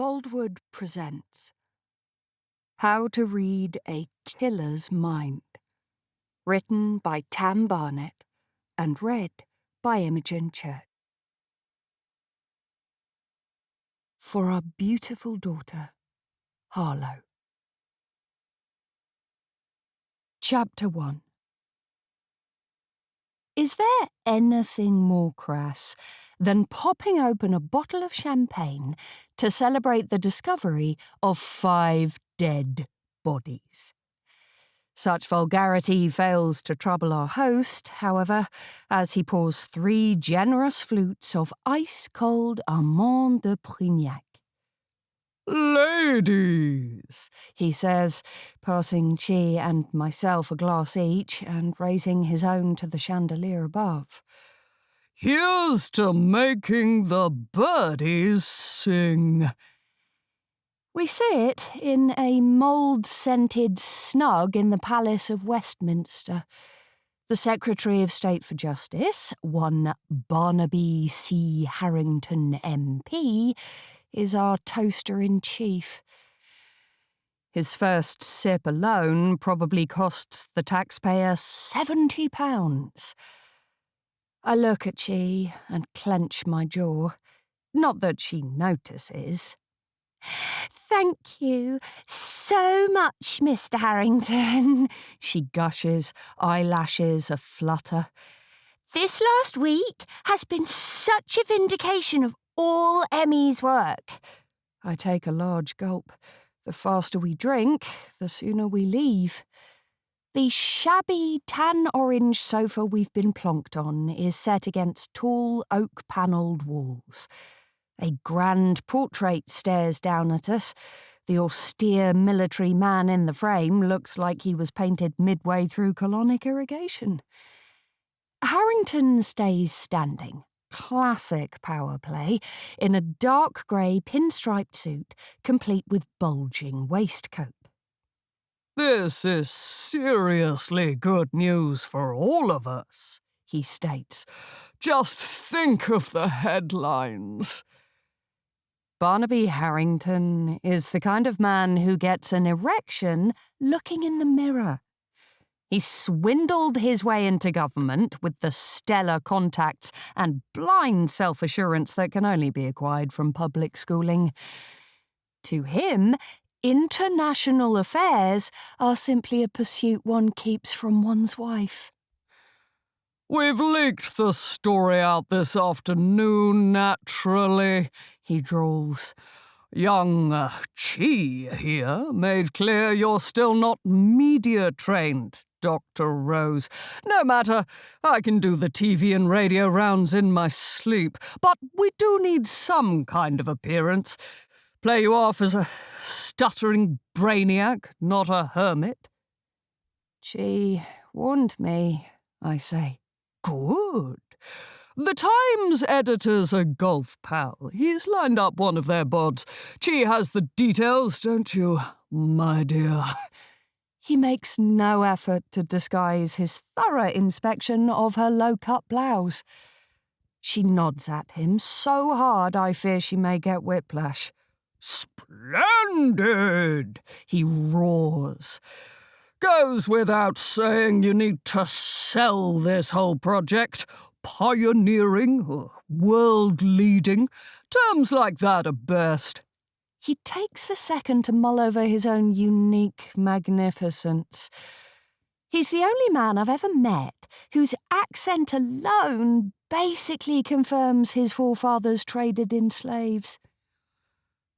Boldwood presents How to Read a Killer's Mind, written by Tam Barnett and read by Imogen Church. For our beautiful daughter, Harlow. Chapter 1. Is there anything more crass than popping open a bottle of champagne to celebrate the discovery of 5 dead bodies? Such vulgarity fails to trouble our host, however, as he pours 3 generous flutes of ice-cold Amande de Prignac. "Ladies," he says, passing Chi and myself a glass each and raising his own to the chandelier above. "Here's to making the birdies sing." We sit in a mould-scented snug in the Palace of Westminster. The Secretary of State for Justice, one Barnaby C. Harrington MP, is our toaster-in-chief. His first sip alone probably costs the taxpayer £70. I look at Chi and clench my jaw. Not that she notices. "Thank you so much, Mr. Harrington," she gushes, eyelashes aflutter. "This last week has been such a vindication of all Emmy's work." I take a large gulp. The faster we drink, the sooner we leave. The shabby tan-orange sofa we've been plonked on is set against tall oak-panelled walls. A grand portrait stares down at us. The austere military man in the frame looks like he was painted midway through colonic irrigation. Harrington stays standing. Classic power play, in a dark grey pinstriped suit, complete with bulging waistcoat. "This is seriously good news for all of us," he states. "Just think of the headlines." Barnaby Harrington is the kind of man who gets an erection looking in the mirror. He swindled his way into government with the stellar contacts and blind self-assurance that can only be acquired from public schooling. To him, international affairs are simply a pursuit one keeps from one's wife. "We've leaked the story out this afternoon, naturally," he drawls. "Young Chi here made clear you're still not media-trained, Dr. Rose. No matter, I can do the TV and radio rounds in my sleep, but we do need some kind of appearance. Play you off as a stuttering brainiac, not a hermit." "Chi warned me," I say. "Good. The Times editor's a golf pal. He's lined up one of their bods. Chi has the details, don't you, my dear?" He makes no effort to disguise his thorough inspection of her low-cut blouse. She nods at him so hard I fear she may get whiplash. "Splendid!" he roars. "Goes without saying you need to sell this whole project. Pioneering, world-leading, terms like that are best." He takes a second to mull over his own unique magnificence. He's the only man I've ever met whose accent alone basically confirms his forefathers traded in slaves.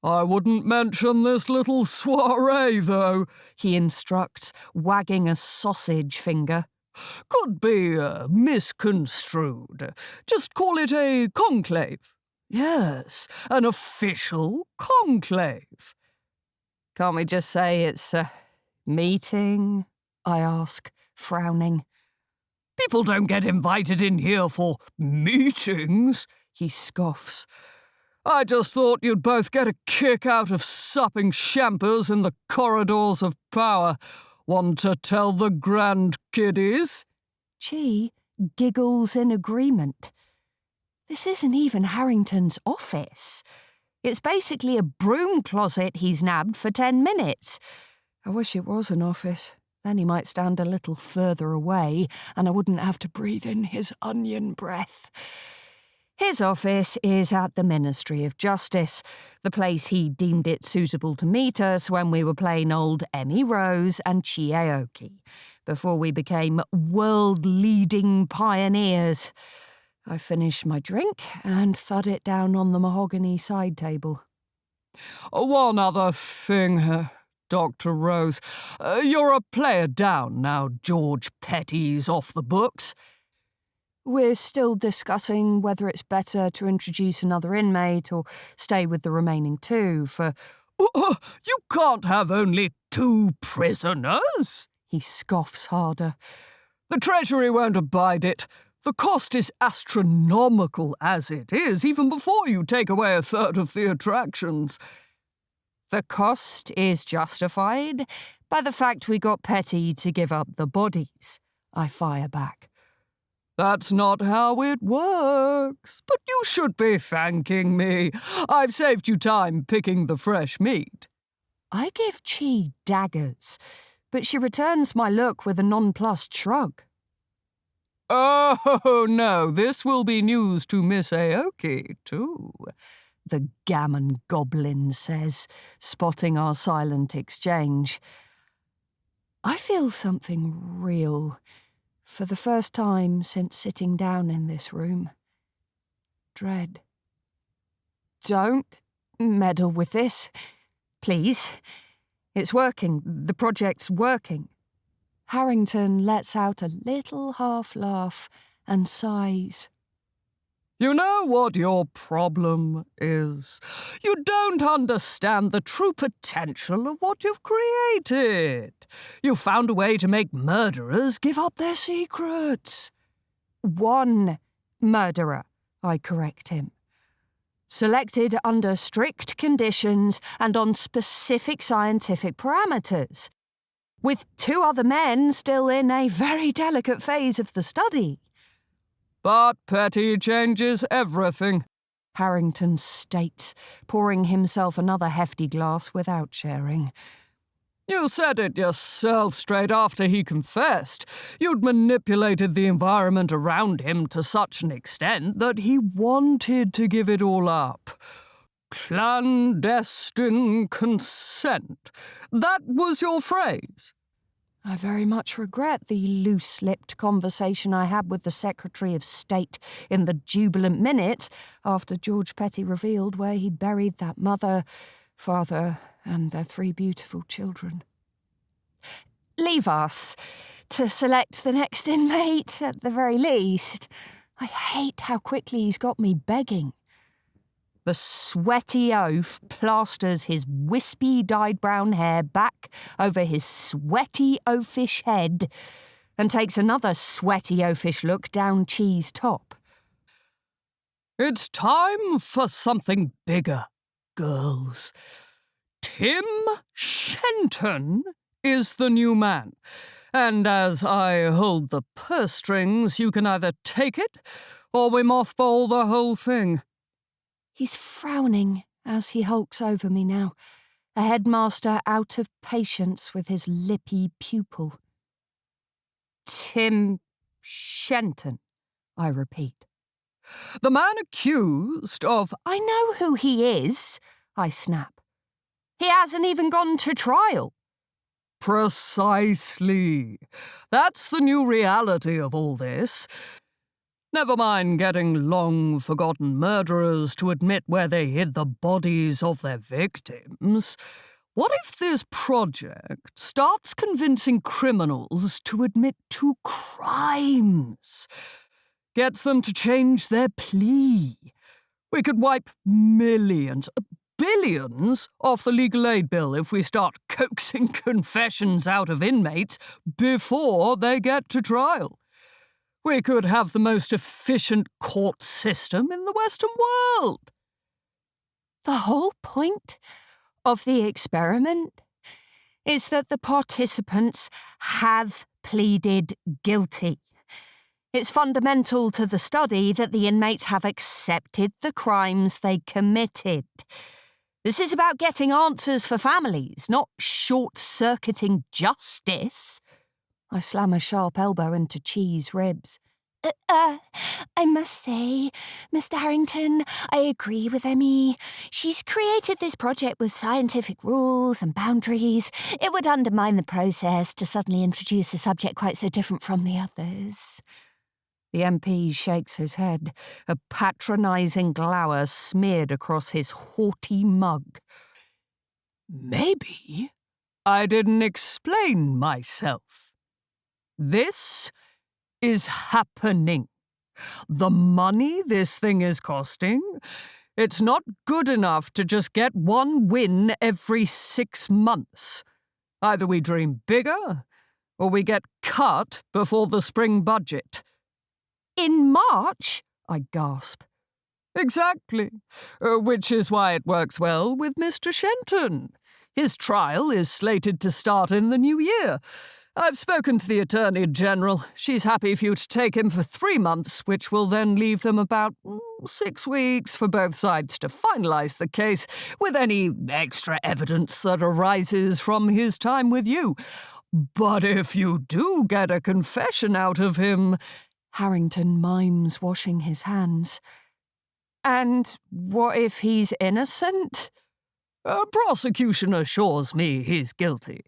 "I wouldn't mention this little soiree, though," he instructs, wagging a sausage finger. "Could be misconstrued. Just call it a conclave. Yes, an official conclave." "Can't we just say it's a meeting?" I ask, frowning. "People don't get invited in here for meetings," he scoffs. "I just thought you'd both get a kick out of supping champers in the corridors of power. Want to tell the grand kiddies?" Chi giggles in agreement. This isn't even Harrington's office. It's basically a broom closet he's nabbed for 10 minutes. I wish it was an office. Then he might stand a little further away and I wouldn't have to breathe in his onion breath. His office is at the Ministry of Justice, the place he deemed it suitable to meet us when we were plain old Emy Rose and Aoki, before we became world-leading pioneers. I finished my drink and thud it down on the mahogany side table. One other thing, Dr. Rose. You're a player down now George Petty's off the books. We're still discussing whether it's better to introduce another inmate or stay with the remaining two for... You can't have only 2 prisoners, he scoffs harder. The Treasury won't abide it. The cost is astronomical as it is, even before you take away a third of the attractions. The cost is justified by the fact we got Petty to give up the bodies, I fire back. That's not how it works, but you should be thanking me. I've saved you time picking the fresh meat. I give Chi daggers, but she returns my look with a nonplussed shrug. Oh, no, this will be news to Miss Aoki, too, the gammon goblin says, spotting our silent exchange. I feel something real, for the first time since sitting down in this room. Dread. Don't meddle with this, please. It's working. The project's working. Harrington lets out a little half-laugh and sighs. You know what your problem is? You don't understand the true potential of what you've created. You found a way to make murderers give up their secrets. One murderer, I correct him. Selected under strict conditions and on specific scientific parameters, with 2 other men still in a very delicate phase of the study. But Petty changes everything, Harrington states, pouring himself another hefty glass without sharing. You said it yourself straight after he confessed. You'd manipulated the environment around him to such an extent that he wanted to give it all up. Clandestine consent. That was your phrase. I very much regret the loose-lipped conversation I had with the Secretary of State in the jubilant minute after George Petty revealed where he'd buried that mother, father, and their 3 beautiful children. Leave us to select the next inmate, at the very least. I hate how quickly he's got me begging. The sweaty oaf plasters his wispy dyed brown hair back over his sweaty oafish head and takes another sweaty oafish look down Chi's top. It's time for something bigger, girls. Tim Shenton is the new man, and as I hold the purse strings, you can either take it or we mothball the whole thing. He's frowning as he hulks over me now, a headmaster out of patience with his lippy pupil. Tim Shenton, I repeat. The man accused of... I know who he is, I snap. He hasn't even gone to trial. Precisely. That's the new reality of all this. Never mind getting long-forgotten murderers to admit where they hid the bodies of their victims. What if this project starts convincing criminals to admit to crimes? Gets them to change their plea. We could wipe millions, billions off the legal aid bill if we start coaxing confessions out of inmates before they get to trial. We could have the most efficient court system in the Western world. The whole point of the experiment is that the participants have pleaded guilty. It's fundamental to the study that the inmates have accepted the crimes they committed. This is about getting answers for families, not short-circuiting justice. I slam a sharp elbow into Chi's ribs. I must say, Mr. Harrington, I agree with Emy. She's created this project with scientific rules and boundaries. It would undermine the process to suddenly introduce a subject quite so different from the others. The MP shakes his head, a patronising glower smeared across his haughty mug. Maybe I didn't explain myself. This is happening. The money this thing is costing, it's not good enough to just get one win every 6 months. Either we dream bigger, or we get cut before the spring budget. In March? I gasp. Exactly. Which is why it works well with Mr. Shenton. His trial is slated to start in the new year. I've spoken to the Attorney General. She's happy for you to take him for 3 months, which will then leave them about 6 weeks for both sides to finalise the case with any extra evidence that arises from his time with you. But if you do get a confession out of him... Harrington mimes washing his hands. And what if he's innocent? Prosecution assures me he's guilty.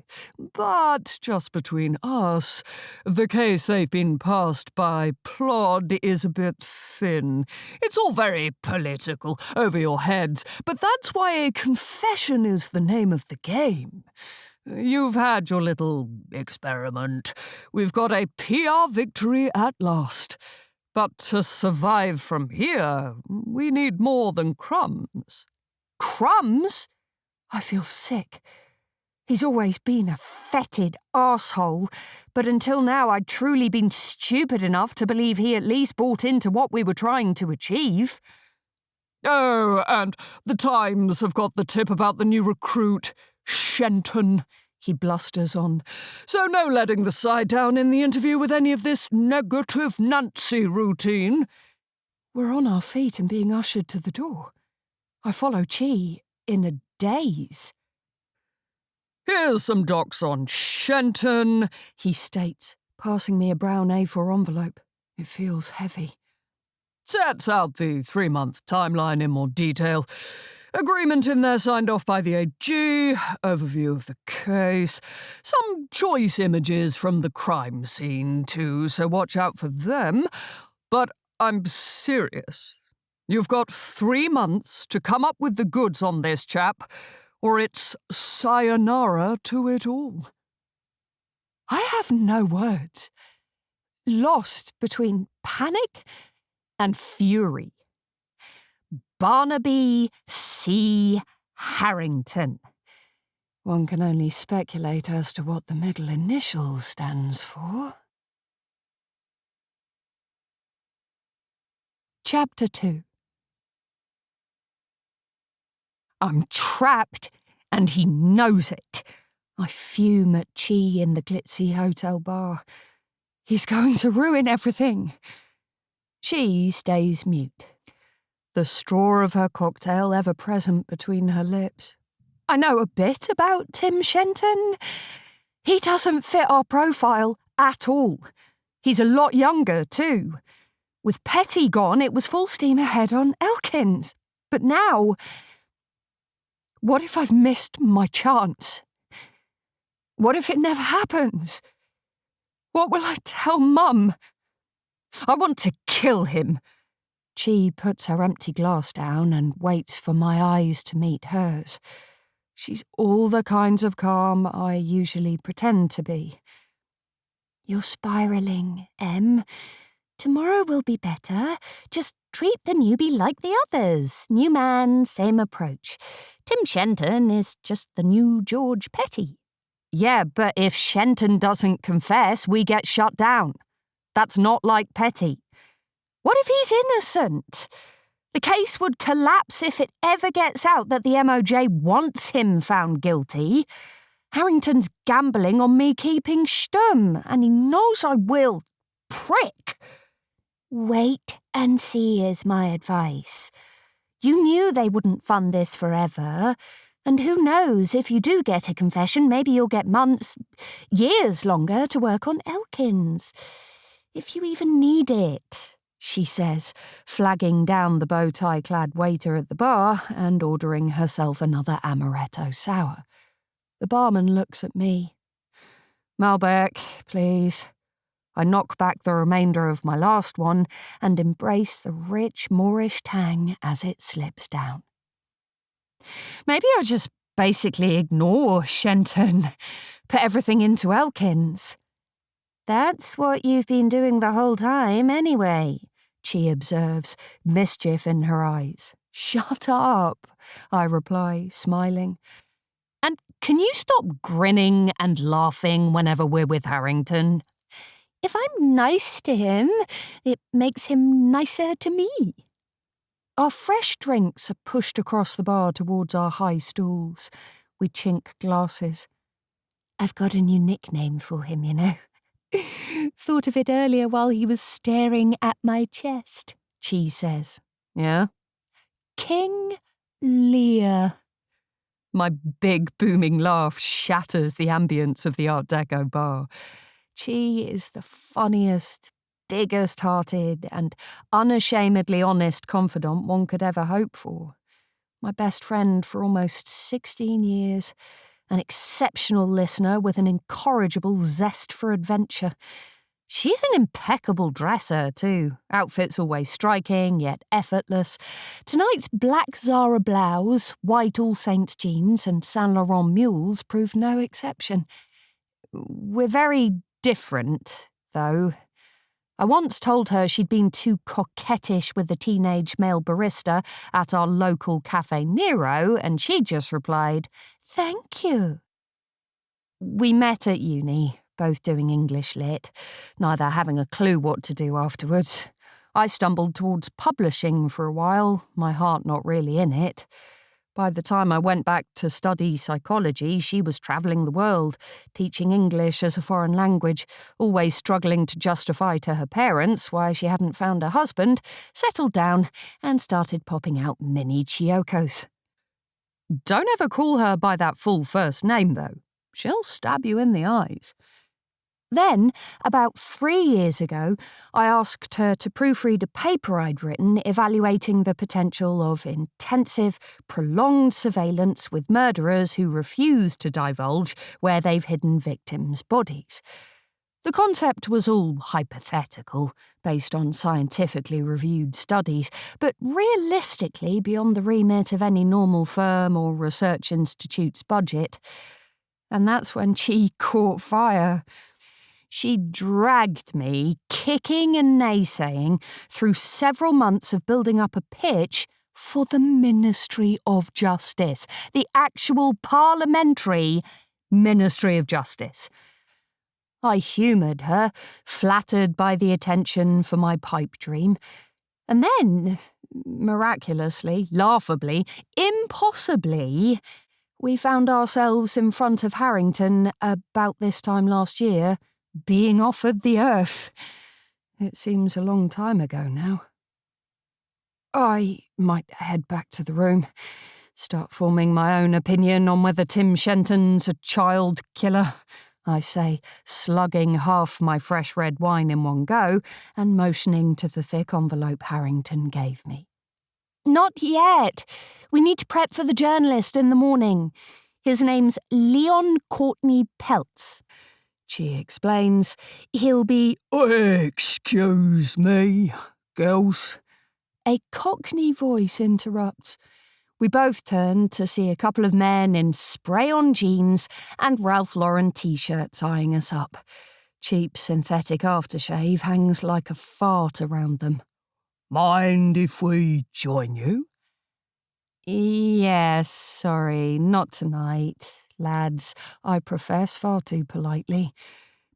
But just between us, the case they've been passed by Plod is a bit thin. It's all very political, over your heads, but that's why a confession is the name of the game. You've had your little experiment. We've got a PR victory at last. But to survive from here, we need more than crumbs. Crumbs? I feel sick. He's always been a fetid arsehole, but until now I'd truly been stupid enough to believe he at least bought into what we were trying to achieve. Oh, and the Times have got the tip about the new recruit, Shenton, he blusters on. So no letting the side down in the interview with any of this negative Nancy routine. We're on our feet and being ushered to the door. I follow Chi in a daze. Here's some docs on Shenton, he states, passing me a brown A4 envelope. It feels heavy. Sets out the 3-month timeline in more detail. Agreement in there signed off by the AG, overview of the case, some choice images from the crime scene too, so watch out for them. But I'm serious. You've got 3 months to come up with the goods on this chap, or it's sayonara to it all. I have no words. Lost between panic and fury. Barnaby C. Harrington. One can only speculate as to what the middle initial stands for. Chapter 2. I'm trapped, and he knows it. I fume at Chi in the glitzy hotel bar. He's going to ruin everything. Chi stays mute, the straw of her cocktail ever present between her lips. I know a bit about Tim Shenton. He doesn't fit our profile at all. He's a lot younger, too. With Petty gone, it was full steam ahead on Elkins. But now... what if I've missed my chance? What if it never happens? What will I tell Mum? I want to kill him. Chi puts her empty glass down and waits for my eyes to meet hers. She's all the kinds of calm I usually pretend to be. You're spiralling, Em. Tomorrow will be better. Just treat the newbie like the others. New man, same approach. Tim Shenton is just the new George Petty. Yeah, but if Shenton doesn't confess, we get shut down. That's not like Petty. What if he's innocent? The case would collapse if it ever gets out that the MOJ wants him found guilty. Harrington's gambling on me keeping stum, and he knows I will. Prick! Wait and see is my advice. You knew they wouldn't fund this forever, and who knows, if you do get a confession, maybe you'll get months, years longer to work on Elkins. If you even need it, she says, flagging down the bow-tie-clad waiter at the bar and ordering herself another amaretto sour. The barman looks at me. Malbec, please. I knock back the remainder of my last one and embrace the rich Moorish tang as it slips down. Maybe I just basically ignore Shenton, put everything into Elkins. That's what you've been doing the whole time anyway, she observes, mischief in her eyes. Shut up, I reply, smiling. And can you stop grinning and laughing whenever we're with Harrington? If I'm nice to him, it makes him nicer to me. Our fresh drinks are pushed across the bar towards our high stools. We chink glasses. I've got a new nickname for him, you know. Thought of it earlier while he was staring at my chest, Chi says. Yeah? King Lear. My big booming laugh shatters the ambience of the Art Deco bar. Chi is the funniest, biggest-hearted and unashamedly honest confidant one could ever hope for. My best friend for almost 16 years, an exceptional listener with an incorrigible zest for adventure. She's an impeccable dresser, too. Outfits always striking, yet effortless. Tonight's black Zara blouse, white All Saints jeans and Saint Laurent mules proved no exception. We're very different, though. I once told her she'd been too coquettish with the teenage male barista at our local Cafe Nero, and she just replied, "Thank you." We met at uni, both doing English lit, neither having a clue what to do afterwards. I stumbled towards publishing for a while, my heart not really in it. By the time I went back to study psychology, she was travelling the world, teaching English as a foreign language, always struggling to justify to her parents why she hadn't found a husband, settled down, and started popping out mini Chiocos. Don't ever call her by that full first name, though. She'll stab you in the eyes. Then, about 3 years ago, I asked her to proofread a paper I'd written evaluating the potential of intensive, prolonged surveillance with murderers who refuse to divulge where they've hidden victims' bodies. The concept was all hypothetical, based on scientifically reviewed studies, but realistically beyond the remit of any normal firm or research institute's budget. And that's when she caught fire. She dragged me, kicking and naysaying, through several months of building up a pitch for the Ministry of Justice, the actual parliamentary Ministry of Justice. I humoured her, flattered by the attention for my pipe dream, and then, miraculously, laughably, impossibly, we found ourselves in front of Harrington about this time last year, being offered the earth. It seems a long time ago now. I might head back to the room, start forming my own opinion on whether Tim Shenton's a child killer, I say, slugging half my fresh red wine in one go and motioning to the thick envelope Harrington gave me. Not yet. We need to prep for the journalist in the morning. His name's Leon Courtney Peltz. She explains. He'll be... Excuse me, girls. A Cockney voice interrupts. We both turn to see a couple of men in spray-on jeans and Ralph Lauren t-shirts eyeing us up. Cheap synthetic aftershave hangs like a fart around them. Mind if we join you? Yes, sorry, not tonight, lads, I profess far too politely.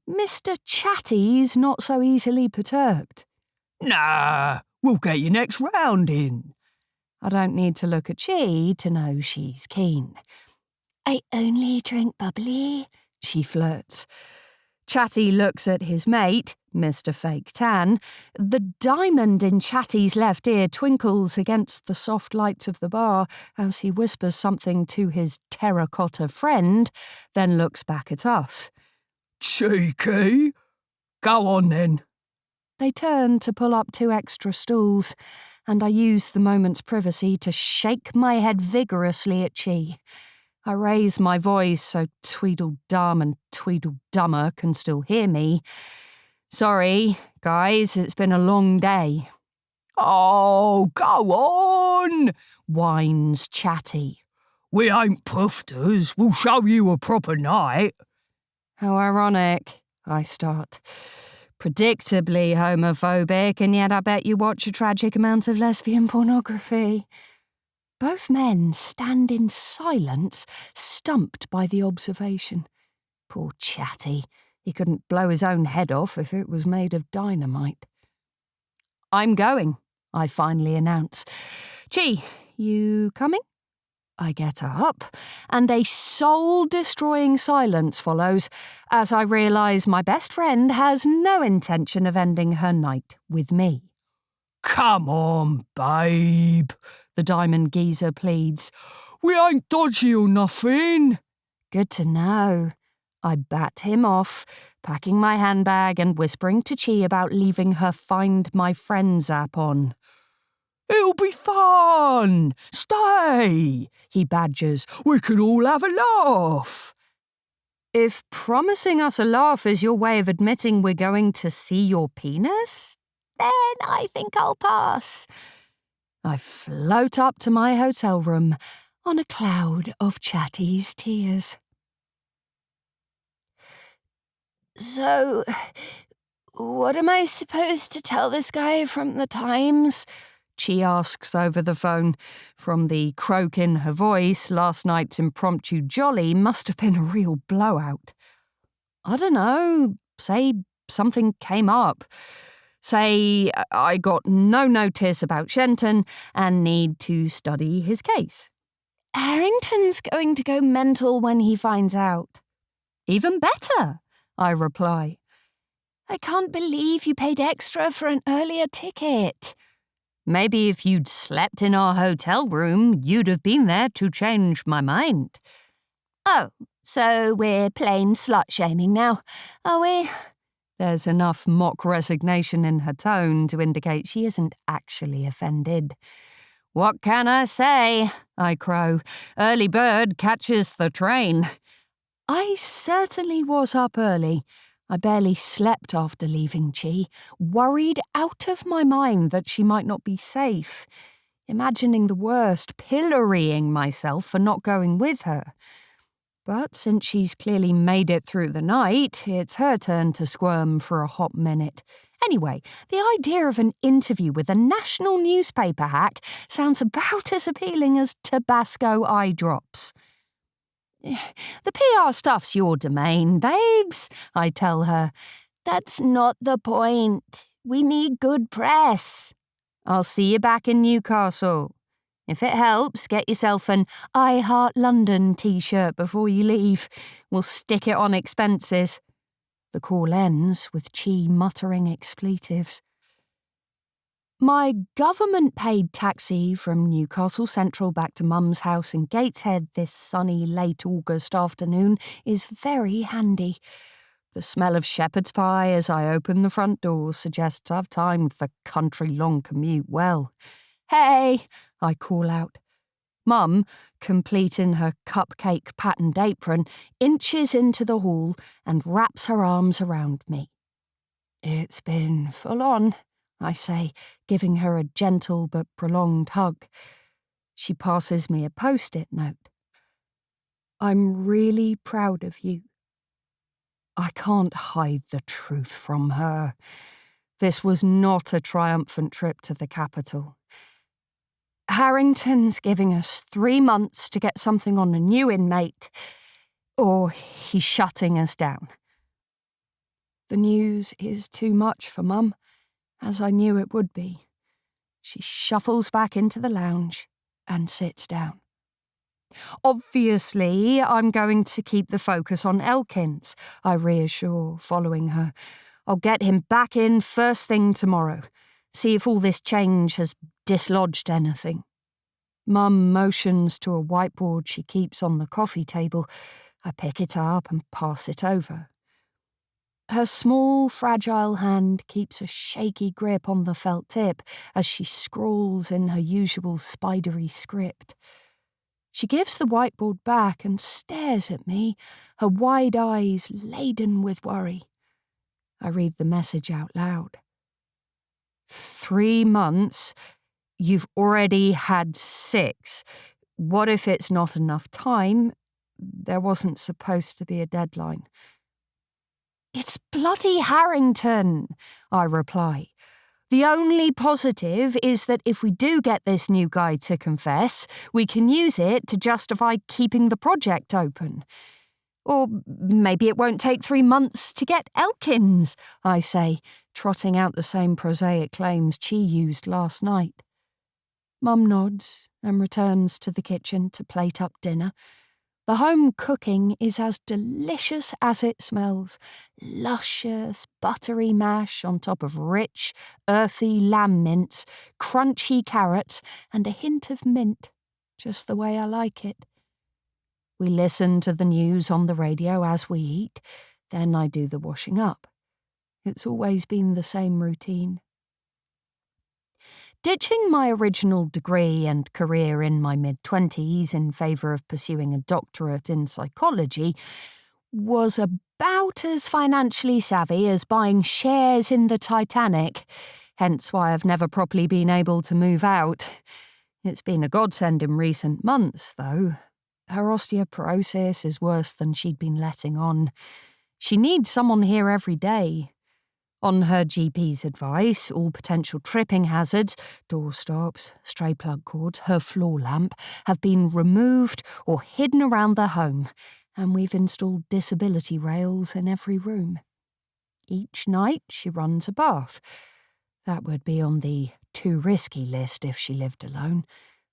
Mr. Chatty's not so easily perturbed. Nah, we'll get you next round in. I don't need to look at Chi to know she's keen. I only drink bubbly, she flirts. Chatty looks at his mate, Mr. Fake Tan. The diamond in Chatty's left ear twinkles against the soft lights of the bar as he whispers something to his terracotta friend, then looks back at us. Cheeky? Go on then. They turn to pull up 2 extra stools, and I use the moment's privacy to shake my head vigorously at Chi. I raise my voice so Tweedledum and Tweedledummer can still hear me. Sorry, guys, it's been a long day. Oh, go on, whines Chatty. We ain't poofters. We'll show you a proper night. How ironic, I start. Predictably homophobic, and yet I bet you watch a tragic amount of lesbian pornography. Both men stand in silence, stumped by the observation. Poor Chatty. He couldn't blow his own head off if it was made of dynamite. I'm going, I finally announce. Chi, you coming? I get up, and a soul-destroying silence follows as I realise my best friend has no intention of ending her night with me. Come on, babe, the diamond geezer pleads. We ain't dodgy or nothing. Good to know. I bat him off, packing my handbag and whispering to Chi about leaving her Find My Friends app on. It'll be fun. Stay, he badgers. We can all have a laugh. If promising us a laugh is your way of admitting we're going to see your penis, then I think I'll pass. I float up to my hotel room on a cloud of Chatty's tears. So, what am I supposed to tell this guy from the Times? She asks over the phone. From the croak in her voice, last night's impromptu jolly must have been a real blowout. I don't know, say something came up. Say I got no notice about Shenton and need to study his case. Harrington's going to go mental when he finds out. Even better, I reply. I can't believe you paid extra for an earlier ticket. Maybe if you'd slept in our hotel room, you'd have been there to change my mind. Oh, so we're plain slut-shaming now, are we? There's enough mock resignation in her tone to indicate she isn't actually offended. What can I say? I crow. Early bird catches the train. I certainly was up early. I barely slept after leaving Chi, worried out of my mind that she might not be safe, imagining the worst, pillorying myself for not going with her. But since she's clearly made it through the night, it's her turn to squirm for a hot minute. Anyway, the idea of an interview with a national newspaper hack sounds about as appealing as Tabasco eye drops. The PR stuff's your domain, babes, I tell her. That's not the point. We need good press. I'll see you back in Newcastle. If it helps, get yourself an I Heart London t-shirt before you leave. We'll stick it on expenses. The call ends with Chi muttering expletives. My government-paid taxi from Newcastle Central back to Mum's house in Gateshead this sunny late August afternoon is very handy. The smell of shepherd's pie as I open the front door suggests I've timed the country-long commute well. Hey, I call out. Mum, complete in her cupcake-patterned apron, inches into the hall and wraps her arms around me. It's been full on, I say, giving her a gentle but prolonged hug. She passes me a post-it note. I'm really proud of you. I can't hide the truth from her. This was not a triumphant trip to the capital. Harrington's giving us 3 months to get something on a new inmate, or he's shutting us down. The news is too much for Mum, as I knew it would be. She shuffles back into the lounge and sits down. Obviously, I'm going to keep the focus on Elkins, I reassure, following her. I'll get him back in first thing tomorrow. See if all this change has dislodged anything. Mum motions to a whiteboard she keeps on the coffee table. I pick it up and pass it over. Her small, fragile hand keeps a shaky grip on the felt tip as she scrawls in her usual spidery script. She gives the whiteboard back and stares at me, her wide eyes laden with worry. I read the message out loud. 3 months? You've already had 6. What if it's not enough time? There wasn't supposed to be a deadline. It's bloody Harrington, I reply. The only positive is that if we do get this new guy to confess, we can use it to justify keeping the project open. Or maybe it won't take 3 months to get Elkins, I say, trotting out the same prosaic claims Chi used last night. Mum nods and returns to the kitchen to plate up dinner. The home cooking is as delicious as it smells. Luscious, buttery mash on top of rich, earthy lamb mince, crunchy carrots, and a hint of mint, just the way I like it. We listen to the news on the radio as we eat, then I do the washing up. It's always been the same routine. Ditching my original degree and career in my mid-20s in favour of pursuing a doctorate in psychology was about as financially savvy as buying shares in the Titanic, hence why I've never properly been able to move out. It's been a godsend in recent months, though. Her osteoporosis is worse than she'd been letting on. She needs someone here every day. On her GP's advice, all potential tripping hazards, door stops, stray plug cords, her floor lamp, have been removed or hidden around the home, and we've installed disability rails in every room. Each night she runs a bath. That would be on the too risky list if she lived alone,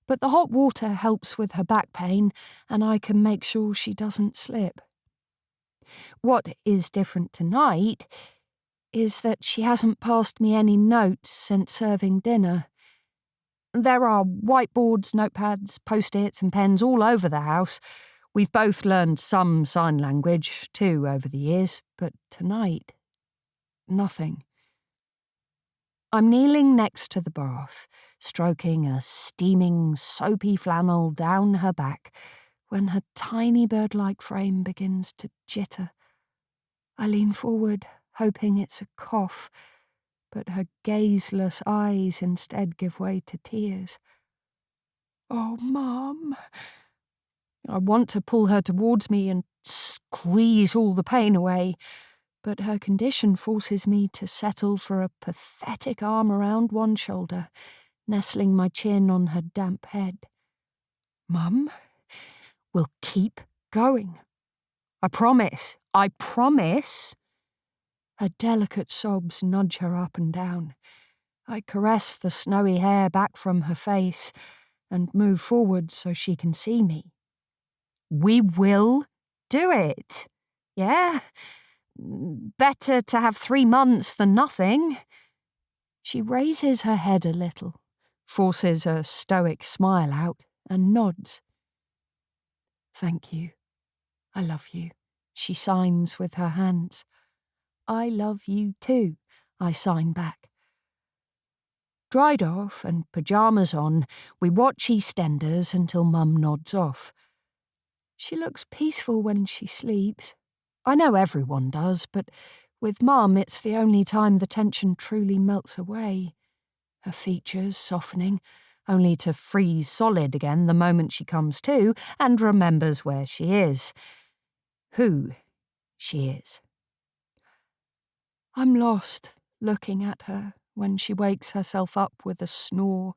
but the hot water helps with her back pain, and I can make sure she doesn't slip. What is different tonight is that she hasn't passed me any notes since serving dinner. There are whiteboards, notepads, post-its and pens all over the house. We've both learned some sign language, too, over the years, but tonight, nothing. I'm kneeling next to the bath, stroking a steaming, soapy flannel down her back, when her tiny bird-like frame begins to jitter. I lean forward, hoping it's a cough, but her gazeless eyes instead give way to tears. Oh, Mum. I want to pull her towards me and squeeze all the pain away, but her condition forces me to settle for a pathetic arm around one shoulder, nestling my chin on her damp head. Mum, we'll keep going. I promise. I promise. Her delicate sobs nudge her up and down. I caress the snowy hair back from her face and move forward so she can see me. We will do it. Yeah? Better to have 3 months than nothing. She raises her head a little, forces a stoic smile out, and nods. Thank you. I love you, she signs with her hands. I love you too, I sign back. Dried off and pyjamas on, we watch EastEnders until Mum nods off. She looks peaceful when she sleeps. I know everyone does, but with Mum it's the only time the tension truly melts away. Her features softening, only to freeze solid again the moment she comes to and remembers where she is. Who she is. I'm lost, looking at her when she wakes herself up with a snore.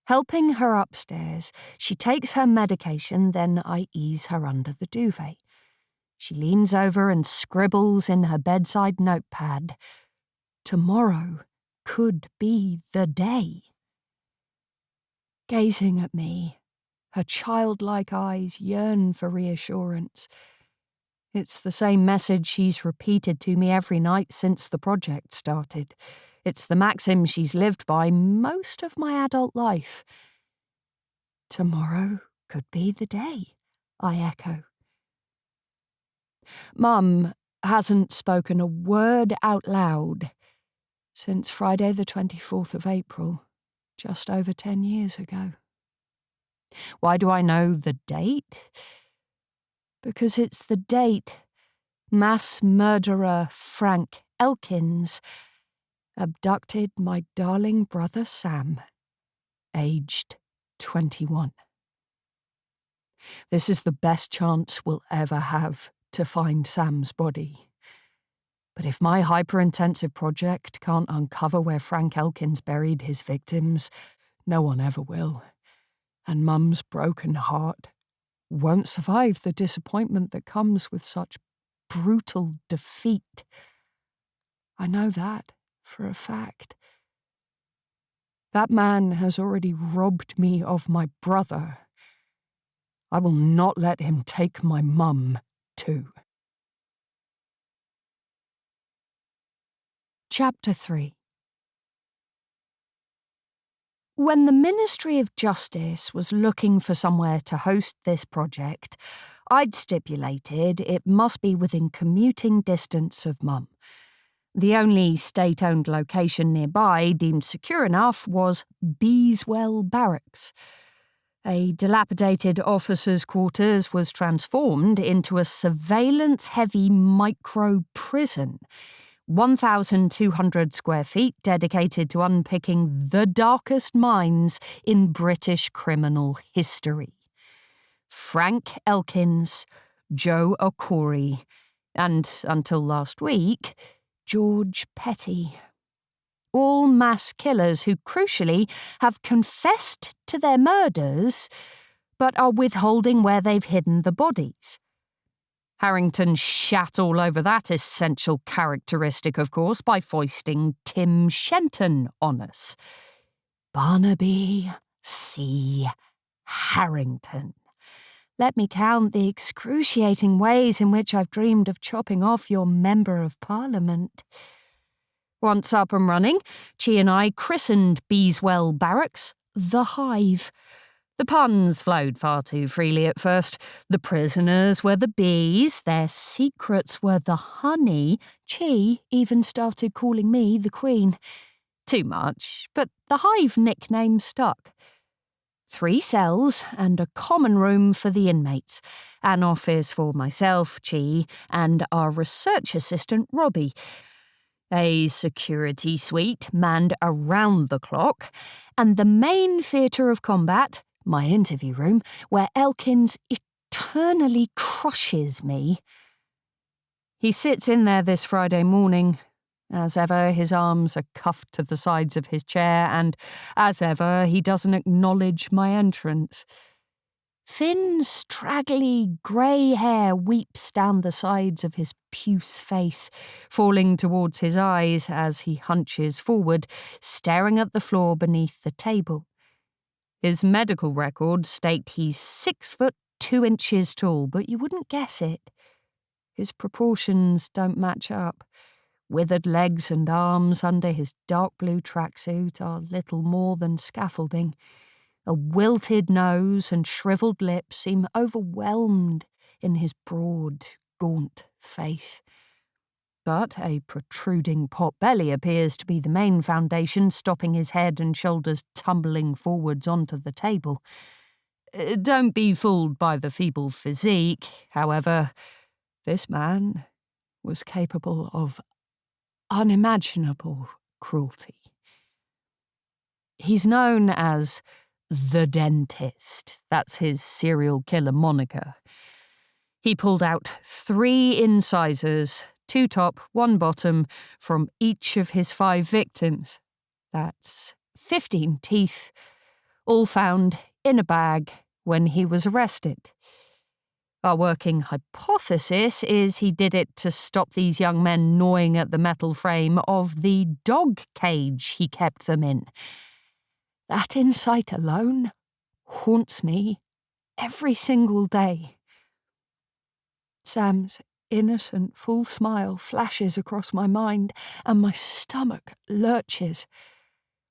Helping her upstairs, she takes her medication, then I ease her under the duvet. She leans over and scribbles in her bedside notepad. Tomorrow could be the day. Gazing at me, her childlike eyes yearn for reassurance. It's the same message she's repeated to me every night since the project started. It's the maxim she's lived by most of my adult life. Tomorrow could be the day, I echo. Mum hasn't spoken a word out loud since Friday the 24th of April, just over 10 years ago. Why do I know the date? Because it's the date mass murderer Frank Elkins abducted my darling brother Sam, aged 21. This is the best chance we'll ever have to find Sam's body. But if my hyper-intensive project can't uncover where Frank Elkins buried his victims, no one ever will. And Mum's broken heart won't survive the disappointment that comes with such brutal defeat. I know that for a fact. That man has already robbed me of my brother. I will not let him take my mum, too. Chapter 3. When the Ministry of Justice was looking for somewhere to host this project, I'd stipulated it must be within commuting distance of Mum. The only state-owned location nearby deemed secure enough was Beeswell Barracks. A dilapidated officers' quarters was transformed into a surveillance-heavy micro-prison, 1,200 square feet dedicated to unpicking the darkest minds in British criminal history. Frank Elkins, Joe O'Corey, and, until last week, George Petty. All mass killers who, crucially, have confessed to their murders, but are withholding where they've hidden the bodies. Harrington shat all over that essential characteristic, of course, by foisting Tim Shenton on us. Barnaby C. Harrington. Let me count the excruciating ways in which I've dreamed of chopping off your Member of Parliament. Once up and running, Chi and I christened Beeswell Barracks the Hive. The puns flowed far too freely at first. The prisoners were the bees, their secrets were the honey. Chi even started calling me the Queen. Too much, but the Hive nickname stuck. 3 cells and a common room for the inmates, an office for myself, Chi, and our research assistant, Robbie. A security suite manned around the clock, and the main theatre of combat, my interview room, where Elkins eternally crushes me. He sits in there this Friday morning. As ever, his arms are cuffed to the sides of his chair, and, as ever, he doesn't acknowledge my entrance. Thin, straggly, grey hair weeps down the sides of his puce face, falling towards his eyes as he hunches forward, staring at the floor beneath the table. His medical records state he's 6'2" tall, but you wouldn't guess it. His proportions don't match up. Withered legs and arms under his dark blue tracksuit are little more than scaffolding. A wilted nose and shriveled lips seem overwhelmed in his broad, gaunt face. But a protruding pot belly appears to be the main foundation, stopping his head and shoulders tumbling forwards onto the table. Don't be fooled by the feeble physique, however. This man was capable of unimaginable cruelty. He's known as the Dentist. That's his serial killer moniker. He pulled out 3 incisors, 2 top, 1 bottom, from each of his 5 victims. That's 15 teeth, all found in a bag when he was arrested. Our working hypothesis is he did it to stop these young men gnawing at the metal frame of the dog cage he kept them in. That insight alone haunts me every single day. Sam's innocent, full smile flashes across my mind, and my stomach lurches.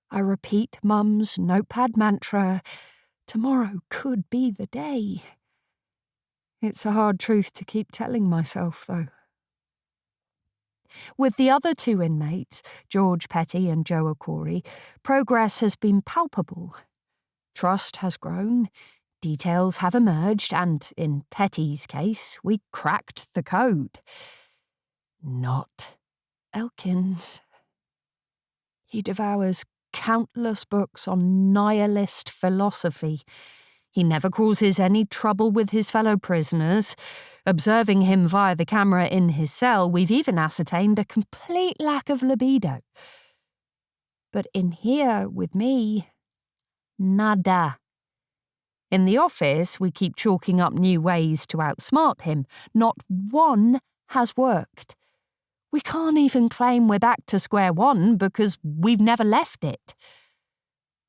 I repeat Mum's notepad mantra, tomorrow could be the day. It's a hard truth to keep telling myself, though. With the other two inmates, George Petty and Joe Corey, progress has been palpable. Trust has grown, details have emerged, and, in Petty's case, we cracked the code. Not Elkins. He devours countless books on nihilist philosophy. He never causes any trouble with his fellow prisoners. Observing him via the camera in his cell, we've even ascertained a complete lack of libido. But in here with me, nada. In the office, we keep chalking up new ways to outsmart him. Not one has worked. We can't even claim we're back to square one because we've never left it.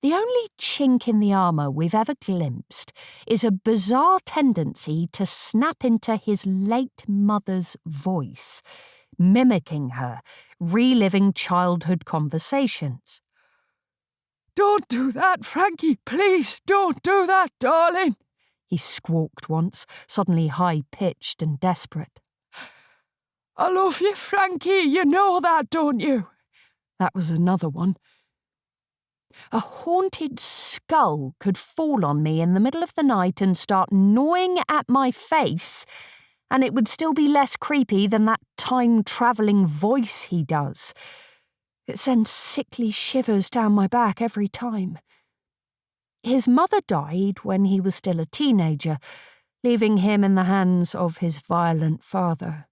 The only chink in the armour we've ever glimpsed is a bizarre tendency to snap into his late mother's voice, mimicking her, reliving childhood conversations. "Don't do that, Frankie, please, don't do that, darling," he squawked once, suddenly high-pitched and desperate. "I love you, Frankie, you know that, don't you?" That was another one. A haunted skull could fall on me in the middle of the night and start gnawing at my face, and it would still be less creepy than that time-travelling voice he does. It sends sickly shivers down my back every time. His mother died when he was still a teenager, leaving him in the hands of his violent father.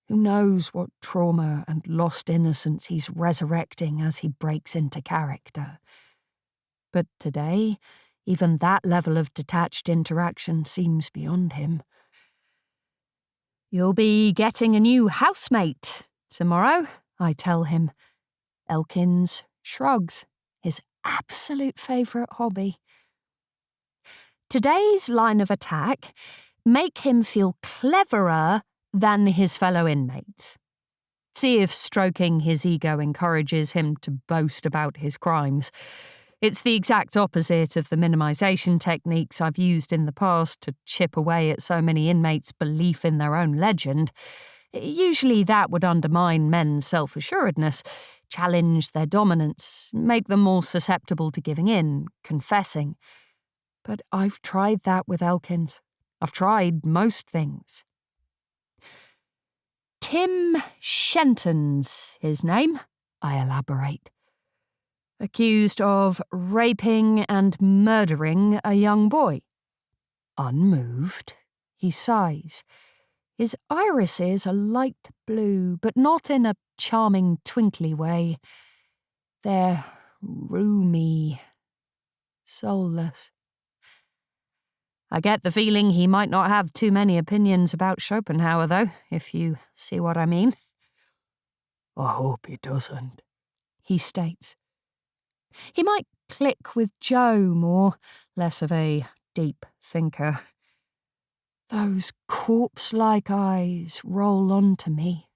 Who knows what trauma and lost innocence he's resurrecting as he breaks into character. But today, even that level of detached interaction seems beyond him. "You'll be getting a new housemate tomorrow," I tell him. Elkins shrugs, his absolute favourite hobby. Today's line of attack: make him feel cleverer than his fellow inmates. See if stroking his ego encourages him to boast about his crimes. It's the exact opposite of the minimisation techniques I've used in the past to chip away at so many inmates' belief in their own legend. Usually that would undermine men's self-assuredness, challenge their dominance, make them more susceptible to giving in, confessing. But I've tried that with Elkins. I've tried most things. Tim Shenton's his name, I elaborate. Accused of raping and murdering a young boy. Unmoved, he sighs. His irises are light blue, but not in a charming, twinkly way. They're roomy, soulless. I get the feeling he might not have too many opinions about Schopenhauer, though, if you see what I mean. "I hope he doesn't," he states. He might click with Joe more, less of a deep thinker. Those corpse-like eyes roll onto me.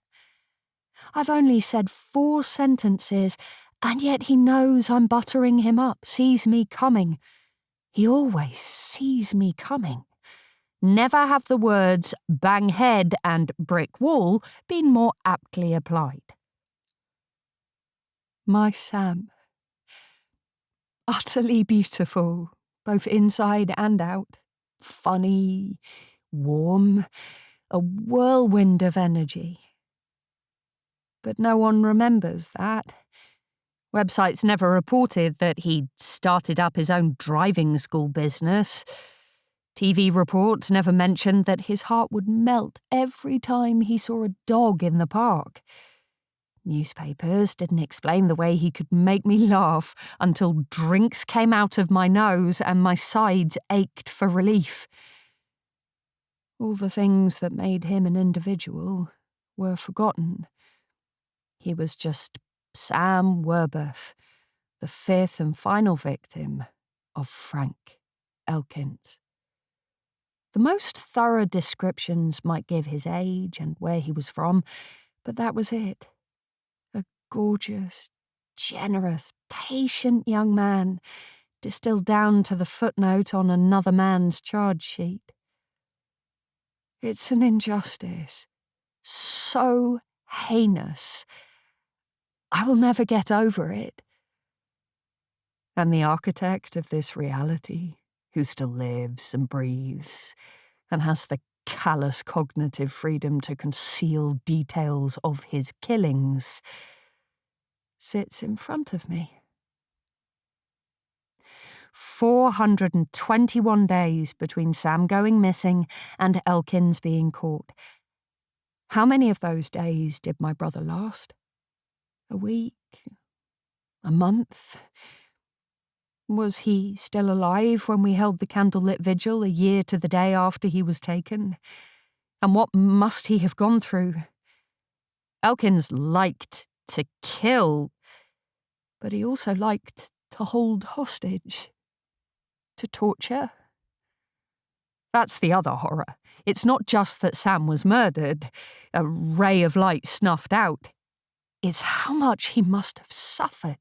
I've only said 4 sentences, and yet he knows I'm buttering him up, sees me coming. He always sees me coming. Never have the words bang head and brick wall been more aptly applied. My Sam. Utterly beautiful, both inside and out. Funny, warm, a whirlwind of energy. But no one remembers that. Websites never reported that he'd started up his own driving school business. TV reports never mentioned that his heart would melt every time he saw a dog in the park. Newspapers didn't explain the way he could make me laugh until drinks came out of my nose and my sides ached for relief. All the things that made him an individual were forgotten. He was just Sam Werberth, the 5th and final victim of Frank Elkins. The most thorough descriptions might give his age and where he was from, but that was it. A gorgeous, generous, patient young man, distilled down to the footnote on another man's charge sheet. It's an injustice, so heinous. I will never get over it. And the architect of this reality, who still lives and breathes, and has the callous cognitive freedom to conceal details of his killings, sits in front of me. 421 days between Sam going missing and Elkins being caught. How many of those days did my brother last? A week? A month? Was he still alive when we held the candlelit vigil a year to the day after he was taken? And what must he have gone through? Elkins liked to kill, but he also liked to hold hostage, to torture. That's the other horror. It's not just that Sam was murdered, a ray of light snuffed out. It's how much he must have suffered.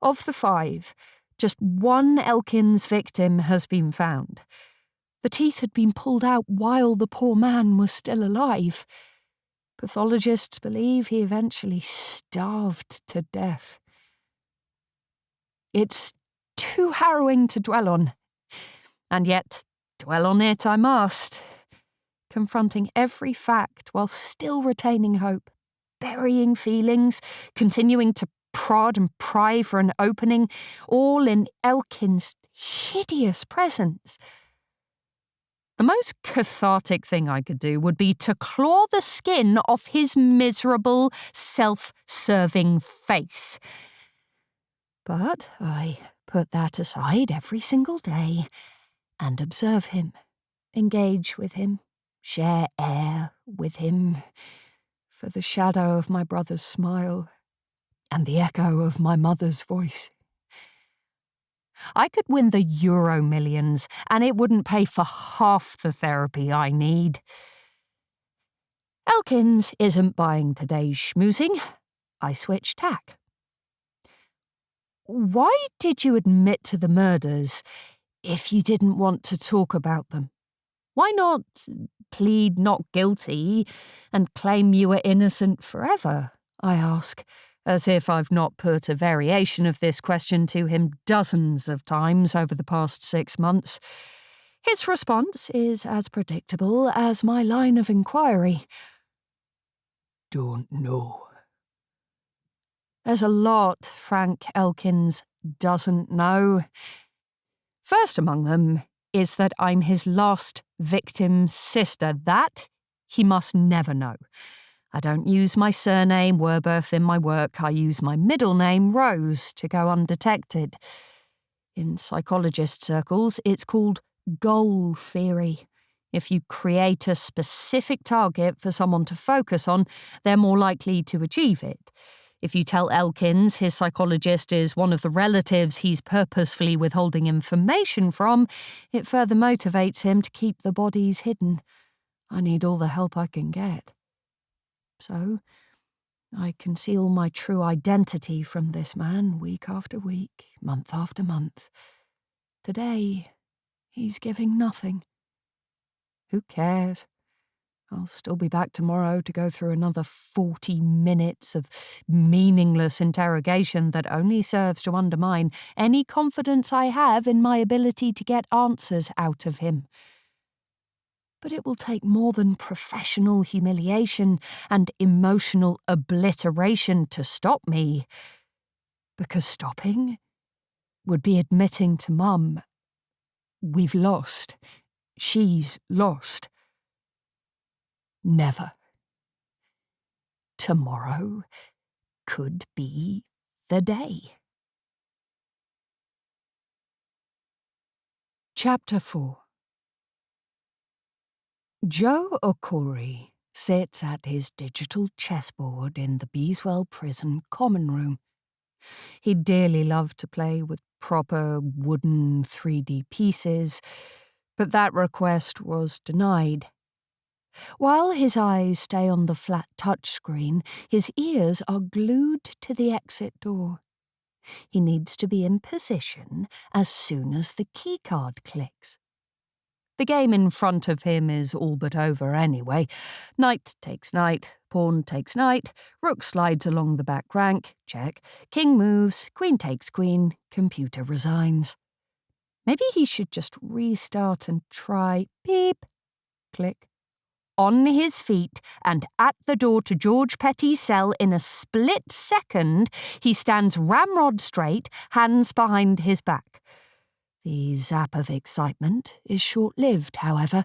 Of the 5, just one Elkins victim has been found. The teeth had been pulled out while the poor man was still alive. Pathologists believe he eventually starved to death. It's too harrowing to dwell on. And yet, dwell on it I must, confronting every fact while still retaining hope, burying feelings, continuing to prod and pry for an opening, all in Elkins' hideous presence. The most cathartic thing I could do would be to claw the skin off his miserable, self-serving face. But I put that aside every single day and observe him, engage with him, share air with him, for the shadow of my brother's smile and the echo of my mother's voice. I could win the Euro Millions, and it wouldn't pay for half the therapy I need. Elkins isn't buying today's schmoozing. I switch tack. Why did you admit to the murders if you didn't want to talk about them? Why not plead not guilty and claim you were innocent forever? I ask, as if I've not put a variation of this question to him dozens of times over the past 6 months. His response is as predictable as my line of inquiry. Don't know. There's a lot Frank Elkins doesn't know. First among them is that I'm his last victim's sister. That he must never know. I don't use my surname, Werberth, in my work. I use my middle name, Rose, to go undetected. In psychologist circles, it's called goal theory. If you create a specific target for someone to focus on, they're more likely to achieve it. If you tell Elkins his psychologist is one of the relatives he's purposefully withholding information from, it further motivates him to keep the bodies hidden. I need all the help I can get. So, I conceal my true identity from this man week after week, month after month. Today, he's giving nothing. Who cares? I'll still be back tomorrow to go through another 40 minutes of meaningless interrogation that only serves to undermine any confidence I have in my ability to get answers out of him. But it will take more than professional humiliation and emotional obliteration to stop me. Because stopping would be admitting to Mum, we've lost. She's lost. Never. Tomorrow could be the day. Chapter 4. Joe Okori sits at his digital chessboard in the Beeswell prison common room. He'd dearly love to play with proper wooden 3D pieces, But that request was denied. While his eyes stay on the flat touchscreen, his ears are glued to the exit door. He needs to be in position as soon as the keycard clicks. The game in front of him is all but over anyway. Knight takes knight, pawn takes knight, rook slides along the back rank, check, king moves, queen takes queen, computer resigns. Maybe he should just restart and try beep, click. On his feet and at the door to George Petty's cell in a split second, he stands ramrod straight, hands behind his back. The zap of excitement is short-lived, however,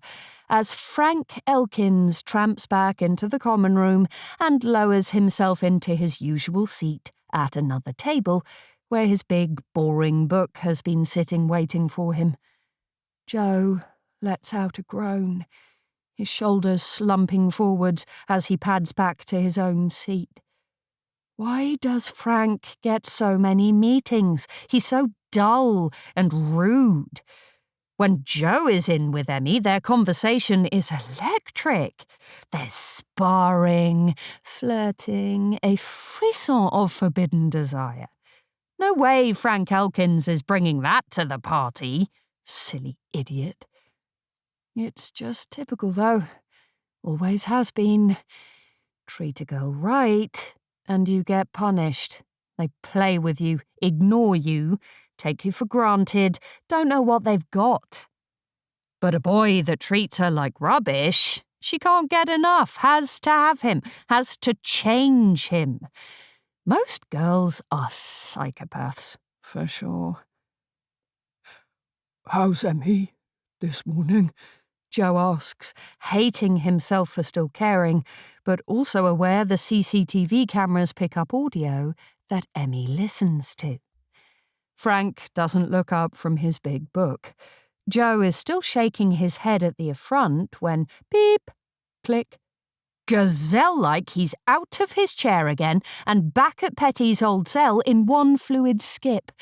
as Frank Elkins tramps back into the common room and lowers himself into his usual seat at another table, where his big, boring book has been sitting waiting for him. Joe lets out a groan, his shoulders slumping forwards as he pads back to his own seat. Why does Frank get so many meetings? He's so dull and rude. When Joe is in with Emmy, their conversation is electric. There's sparring, flirting, a frisson of forbidden desire. No way Frank Elkins is bringing that to the party. Silly idiot. It's just typical, though. Always has been. Treat a girl right, and you get punished. They play with you, ignore you, take you for granted, don't know what they've got. But a boy that treats her like rubbish, she can't get enough, has to have him, has to change him. Most girls are psychopaths, for sure. How's Emmy this morning? Joe asks, hating himself for still caring, but also aware the CCTV cameras pick up audio that Emmy listens to. Frank doesn't look up from his big book. Joe is still shaking his head at the affront when beep, click. Gazelle-like, he's out of his chair again and back at Petty's old cell in one fluid skip.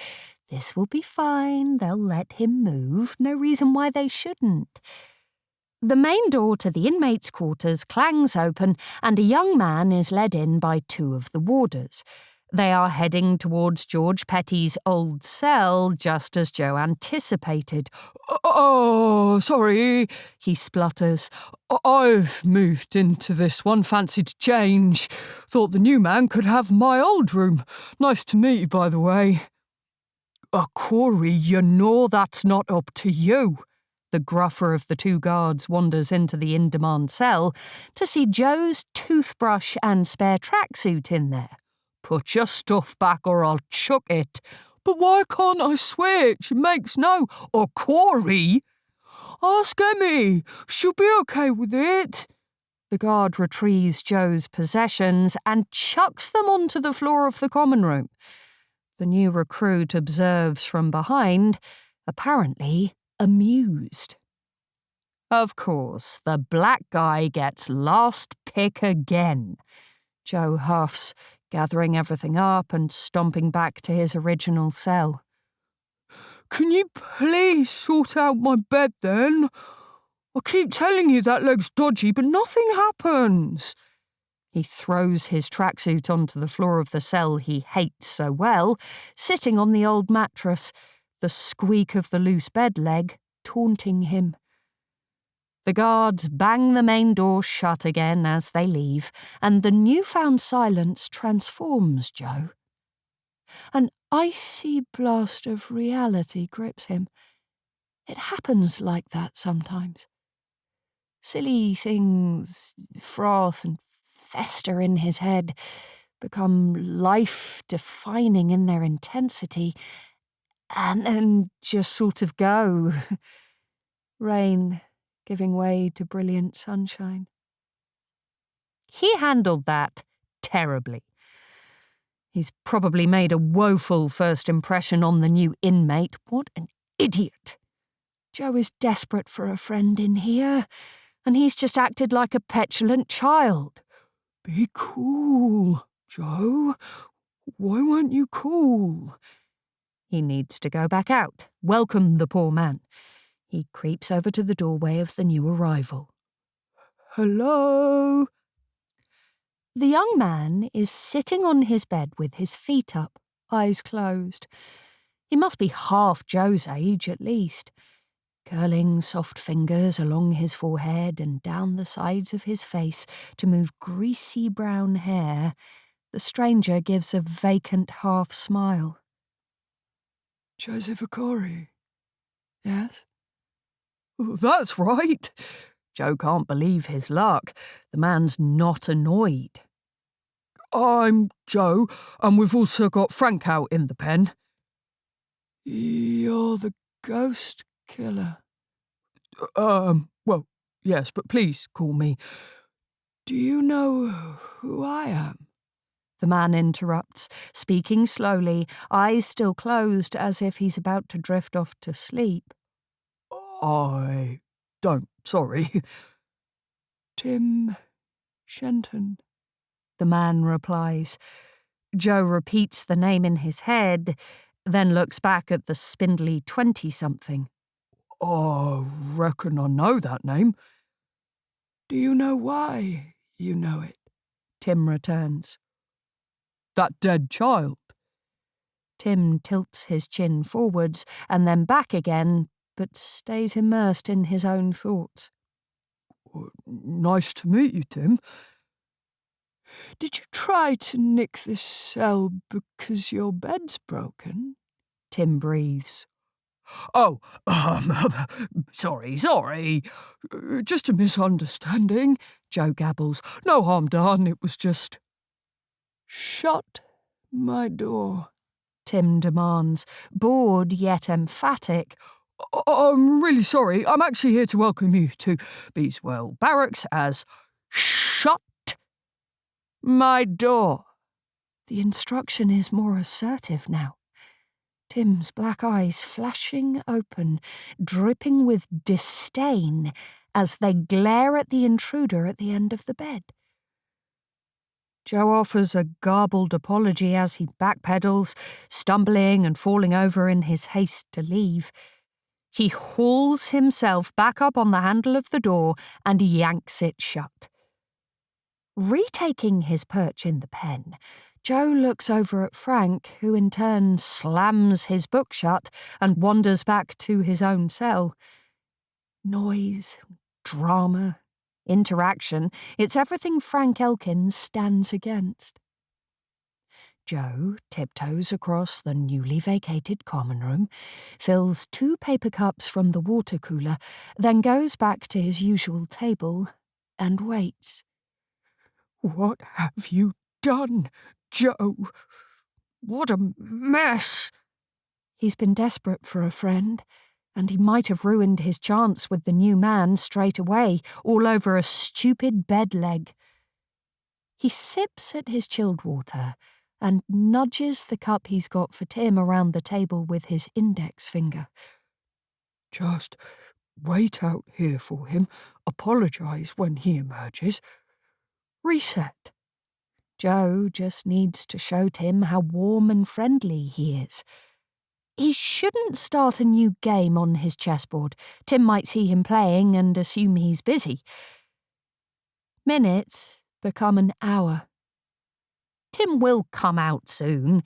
This will be fine, they'll let him move, no reason why they shouldn't. The main door to the inmates' quarters clangs open and a young man is led in by two of the warders. They are heading towards George Petty's old cell, just as Joe anticipated. Oh, sorry, he splutters. I've moved into this one, fancied change. Thought the new man could have my old room. Nice to meet you, by the way. Corey, you know that's not up to you. The gruffer of the two guards wanders into the in-demand cell to see Joe's toothbrush and spare tracksuit in there. Put your stuff back or I'll chuck it. But why can't I switch? It makes no... Or Corey? Ask Emmy. She'll be okay with it. The guard retrieves Joe's possessions and chucks them onto the floor of the common room. The new recruit observes from behind, apparently amused. Of course, the black guy gets last pick again. Joe huffs, gathering everything up and stomping back to his original cell. Can you please sort out my bed then? I keep telling you that leg's dodgy, but nothing happens. He throws his tracksuit onto the floor of the cell he hates so well, sitting on the old mattress, the squeak of the loose bed leg taunting him. The guards bang the main door shut again as they leave, and the newfound silence transforms Joe. An icy blast of reality grips him. It happens like that sometimes. Silly things froth and fester in his head, become life-defining in their intensity, and then just sort of go. Rain giving way to brilliant sunshine. He handled that terribly. He's probably made a woeful first impression on the new inmate. What an idiot. Joe is desperate for a friend in here, and he's just acted like a petulant child. Be cool, Joe. Why weren't you cool? He needs to go back out, welcome the poor man. He creeps over to the doorway of the new arrival. "Hello?" The young man is sitting on his bed with his feet up, eyes closed. He must be half Joe's age at least. Curling soft fingers along his forehead and down the sides of his face to move greasy brown hair, the stranger gives a vacant half smile. "Joseph Corey, yes?" "That's right." Joe can't believe his luck. The man's not annoyed. "I'm Joe, and we've also got Frank out in the pen." "You're the ghost killer?" Well, yes, but please call me." "Do you know who I am?" The man interrupts, speaking slowly, eyes still closed as if he's about to drift off to sleep. "I don't, sorry." "Tim Shenton," the man replies. Joe repeats the name in his head, then looks back at the spindly 20-something. "I reckon I know that name." "Do you know why you know it?" Tim returns. "That dead child." Tim tilts his chin forwards and then back again, but stays immersed in his own thoughts. "Nice to meet you, Tim." "Did you try to nick this cell because your bed's broken?" Tim breathes. "Oh, sorry. Just a misunderstanding," Joe gabbles. "No harm done, it was just—" "Shut my door," Tim demands, bored yet emphatic. "I'm really sorry. I'm actually here to welcome you to Beeswell Barracks as—" "Shut my door." The instruction is more assertive now. Tim's black eyes flashing open, dripping with disdain as they glare at the intruder at the end of the bed. Joe offers a garbled apology as he backpedals, stumbling and falling over in his haste to leave. He hauls himself back up on the handle of the door and yanks it shut. Retaking his perch in the pen, Joe looks over at Frank, who in turn slams his book shut and wanders back to his own cell. Noise, drama, interaction, it's everything Frank Elkins stands against. Joe tiptoes across the newly vacated common room, fills 2 paper cups from the water cooler, then goes back to his usual table and waits. "What have you done, Joe? What a mess!" He's been desperate for a friend, and he might have ruined his chance with the new man straight away, all over a stupid bed leg. He sips at his chilled water and nudges the cup he's got for Tim around the table with his index finger. "Just wait out here for him, apologise when he emerges. Reset." Joe just needs to show Tim how warm and friendly he is. He shouldn't start a new game on his chessboard. Tim might see him playing and assume he's busy. Minutes become an hour. Tim will come out soon.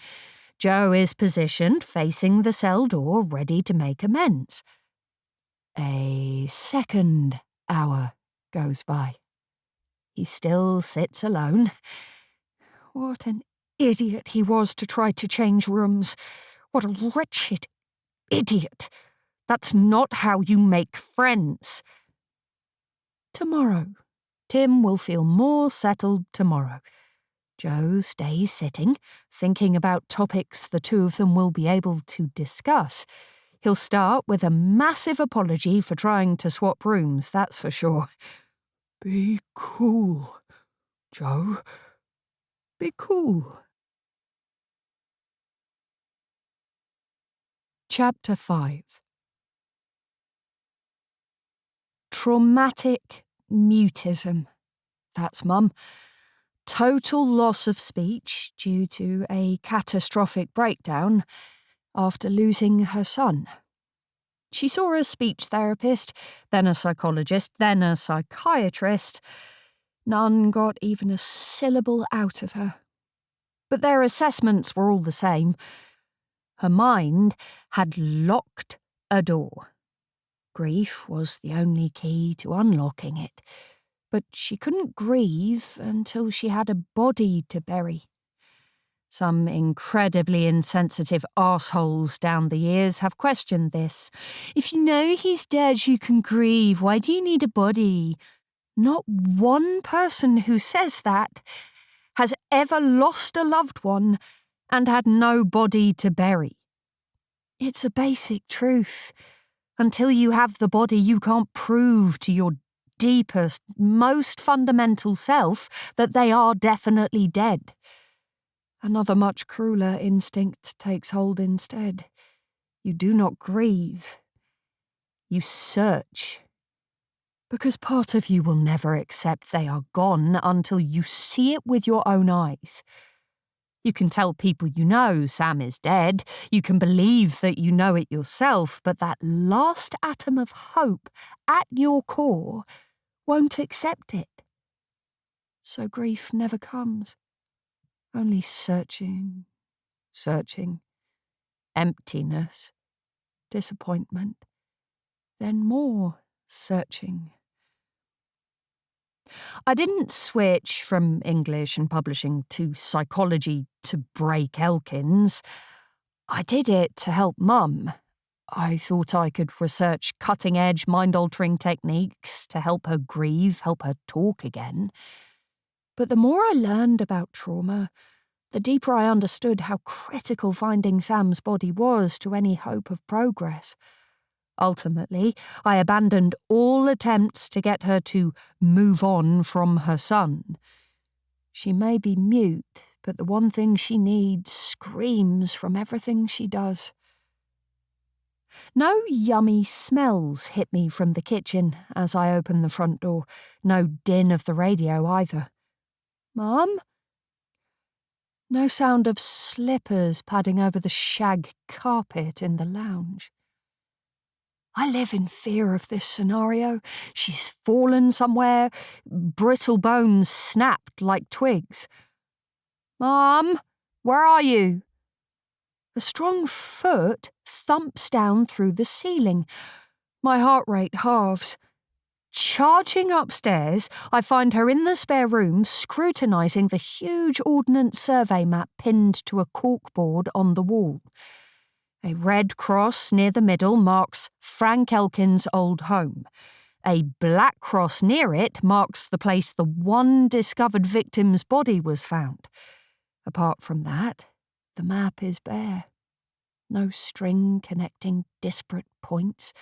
Joe is positioned facing the cell door, ready to make amends. A second hour goes by. He still sits alone. What an idiot he was to try to change rooms. What a wretched idiot. That's not how you make friends. Tomorrow. Tim will feel more settled tomorrow. Joe stays sitting, thinking about topics the two of them will be able to discuss. He'll start with a massive apology for trying to swap rooms, that's for sure. "Be cool, Joe. Be cool." Chapter 5. Traumatic mutism. That's Mum. Total loss of speech due to a catastrophic breakdown after losing her son. She saw a speech therapist, then a psychologist, then a psychiatrist. None got even a syllable out of her. But their assessments were all the same. Her mind had locked a door. Grief was the only key to unlocking it, but she couldn't grieve until she had a body to bury. Some incredibly insensitive arseholes down the years have questioned this. If you know he's dead, you can grieve. Why do you need a body? Not one person who says that has ever lost a loved one and had no body to bury. It's a basic truth. Until you have the body, you can't prove to your deepest, most fundamental self that they are definitely dead. Another much crueler instinct takes hold instead. You do not grieve. You search. Because part of you will never accept they are gone until you see it with your own eyes. You can tell people you know Sam is dead. You can believe that you know it yourself, but that last atom of hope at your core won't accept it. So grief never comes. Only searching, emptiness, disappointment, then more searching. I didn't switch from English and publishing to psychology to break Elkins. I did it to help Mum. I thought I could research cutting-edge, mind-altering techniques to help her grieve, help her talk again. But the more I learned about trauma, the deeper I understood how critical finding Sam's body was to any hope of progress. Ultimately, I abandoned all attempts to get her to move on from her son. She may be mute, but the one thing she needs screams from everything she does. No yummy smells hit me from the kitchen as I opened the front door. No din of the radio either. Mum? No sound of slippers padding over the shag carpet in the lounge. I live in fear of this scenario. She's fallen somewhere, brittle bones snapped like twigs. Mum, where are you? A strong foot thumps down through the ceiling. My heart rate halves. Charging upstairs, I find her in the spare room scrutinising the huge Ordnance Survey map pinned to a corkboard on the wall. A red cross near the middle marks Frank Elkin's old home. A black cross near it marks the place the one discovered victim's body was found. Apart from that, the map is bare. No string connecting disparate points.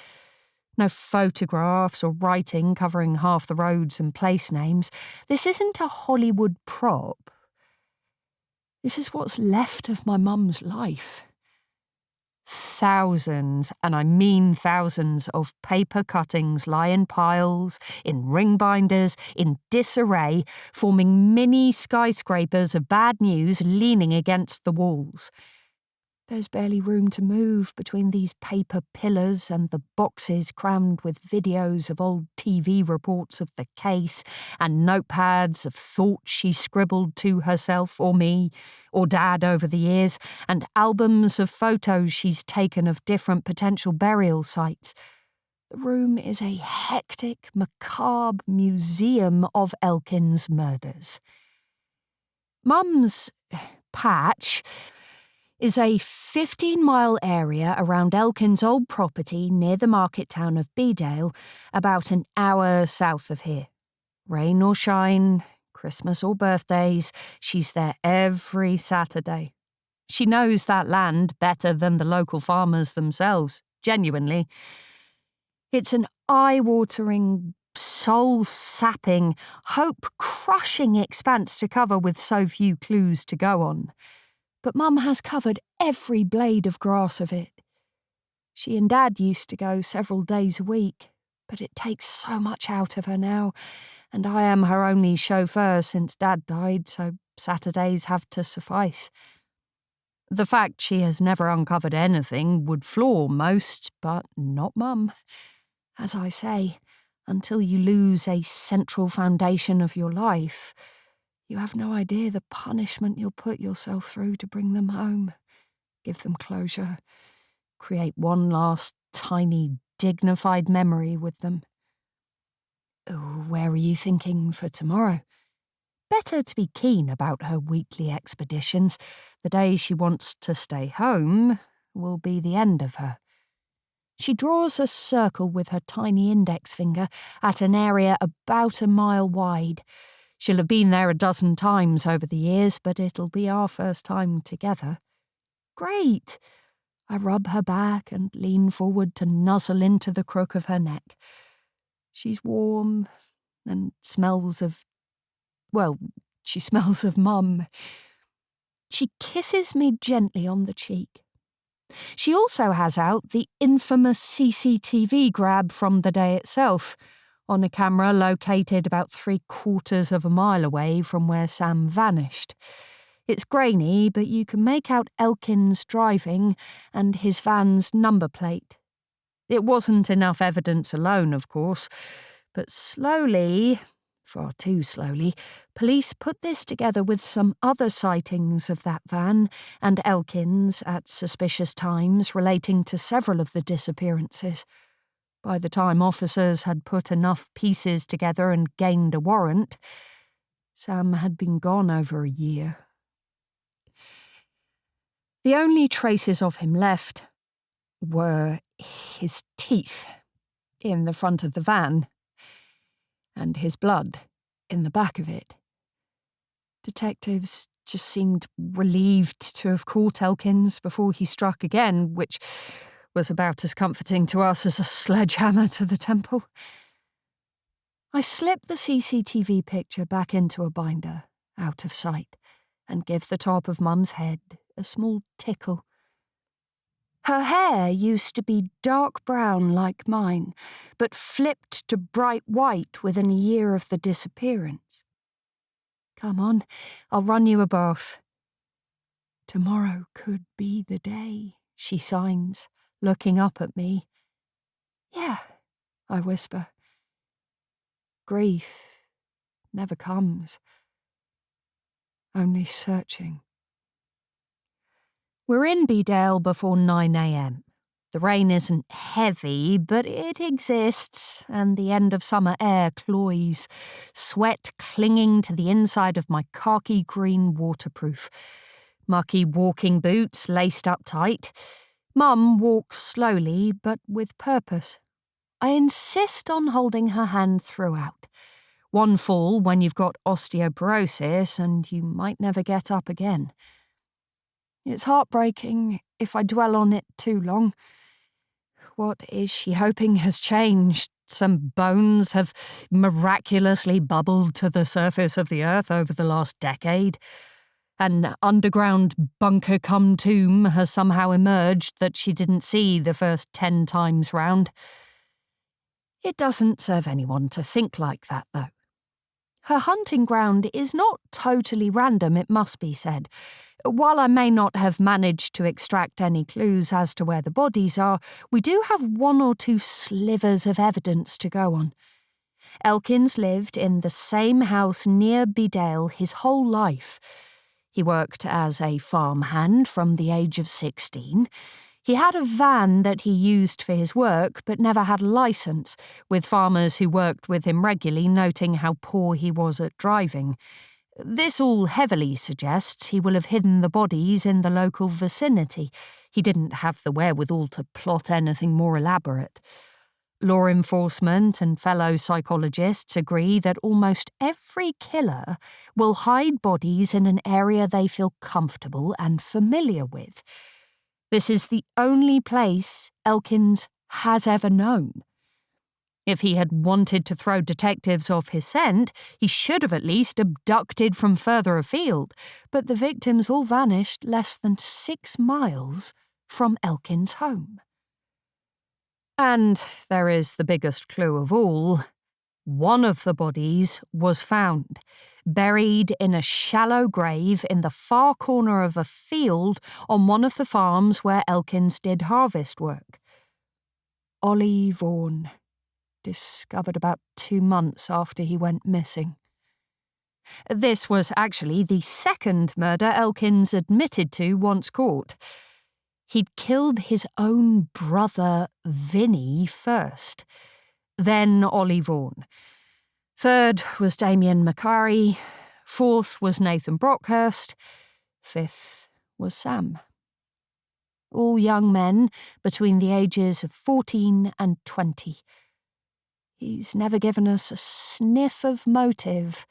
No photographs or writing covering half the roads and place names. This isn't a Hollywood prop. This is what's left of my mum's life. Thousands, and I mean thousands, of paper cuttings lie in piles, in ring binders, in disarray, forming mini skyscrapers of bad news leaning against the walls. There's barely room to move between these paper pillars and the boxes crammed with videos of old TV reports of the case and notepads of thoughts she scribbled to herself or me or Dad over the years, and albums of photos she's taken of different potential burial sites. The room is a hectic, macabre museum of Elkin's murders. Mum's patch is a 15-mile area around Elkin's old property near the market town of Bedale, about an hour south of here. Rain or shine, Christmas or birthdays, she's there every Saturday. She knows that land better than the local farmers themselves, genuinely. It's an eye-watering, soul-sapping, hope-crushing expanse to cover with so few clues to go on. But Mum has covered every blade of grass of it. She and Dad used to go several days a week, but it takes so much out of her now, and I am her only chauffeur since Dad died, so Saturdays have to suffice. The fact she has never uncovered anything would floor most, but not Mum. As I say, until you lose a central foundation of your life, you have no idea the punishment you'll put yourself through to bring them home, give them closure, create one last tiny, dignified memory with them. Oh, where are you thinking for tomorrow? Better to be keen about her weekly expeditions. The day she wants to stay home will be the end of her. She draws a circle with her tiny index finger at an area about 1 mile wide. She'll have been there 12 times over the years, but it'll be our first time together. Great! I rub her back and lean forward to nuzzle into the crook of her neck. She's warm and smells of... well, she smells of Mum. She kisses me gently on the cheek. She also has out the infamous CCTV grab from the day itself, on a camera located about 3/4 of a mile away from where Sam vanished. It's grainy, but you can make out Elkins driving and his van's number plate. It wasn't enough evidence alone, of course, but slowly, far too slowly, police put this together with some other sightings of that van and Elkins at suspicious times relating to several of the disappearances. By the time officers had put enough pieces together and gained a warrant, Sam had been gone over a year. The only traces of him left were his teeth in the front of the van and his blood in the back of it. Detectives just seemed relieved to have caught Elkins before he struck again, which was about as comforting to us as a sledgehammer to the temple. I slip the CCTV picture back into a binder, out of sight, and give the top of Mum's head a small tickle. Her hair used to be dark brown like mine, but flipped to bright white within a year of the disappearance. Come on, I'll run you a bath. Tomorrow could be the day, she signs, looking up at me. Yeah, I whisper. Grief never comes, only searching. We're in Bedale before 9 a.m. The rain isn't heavy, but it exists, and the end of summer air cloys, sweat clinging to the inside of my khaki green waterproof. Mucky walking boots laced up tight. Mum walks slowly, but with purpose. I insist on holding her hand throughout. One fall when you've got osteoporosis and you might never get up again. It's heartbreaking if I dwell on it too long. What is she hoping has changed? Some bones have miraculously bubbled to the surface of the earth over the last decade. An underground bunker-cum tomb has somehow emerged that she didn't see the first 10 times round. It doesn't serve anyone to think like that, though. Her hunting ground is not totally random, it must be said. While I may not have managed to extract any clues as to where the bodies are, we do have 1 or 2 slivers of evidence to go on. Elkins lived in the same house near Bedale his whole life. He worked as a farmhand from the age of 16. He had a van that he used for his work but never had a licence, with farmers who worked with him regularly noting how poor he was at driving. This all heavily suggests he will have hidden the bodies in the local vicinity. He didn't have the wherewithal to plot anything more elaborate. Law enforcement and fellow psychologists agree that almost every killer will hide bodies in an area they feel comfortable and familiar with. This is the only place Elkins has ever known. If he had wanted to throw detectives off his scent, he should have at least abducted from further afield, but the victims all vanished less than 6 miles from Elkins' home. And there is the biggest clue of all. One of the bodies was found, buried in a shallow grave in the far corner of a field on one of the farms where Elkins did harvest work. Ollie Vaughan, discovered about 2 months after he went missing. This was actually the second murder Elkins admitted to once caught. He'd killed his own brother, Vinny, first, then Ollie Vaughan. Third was Damien Macari. Fourth was Nathan Brockhurst. Fifth was Sam. All young men between the ages of 14 and 20. He's never given us a sniff of motive,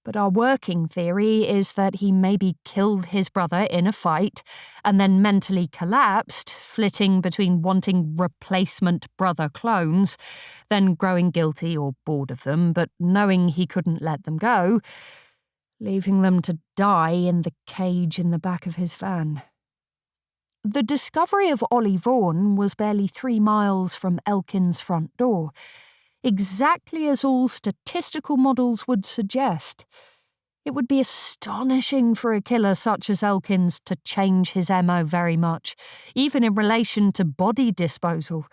but our working theory is that he maybe killed his brother in a fight and then mentally collapsed, flitting between wanting replacement brother clones, then growing guilty or bored of them, but knowing he couldn't let them go, leaving them to die in the cage in the back of his van. The discovery of Ollie Vaughan was barely 3 miles from Elkins' front door, exactly as all statistical models would suggest. It would be astonishing for a killer such as Elkins to change his MO very much, even in relation to body disposal.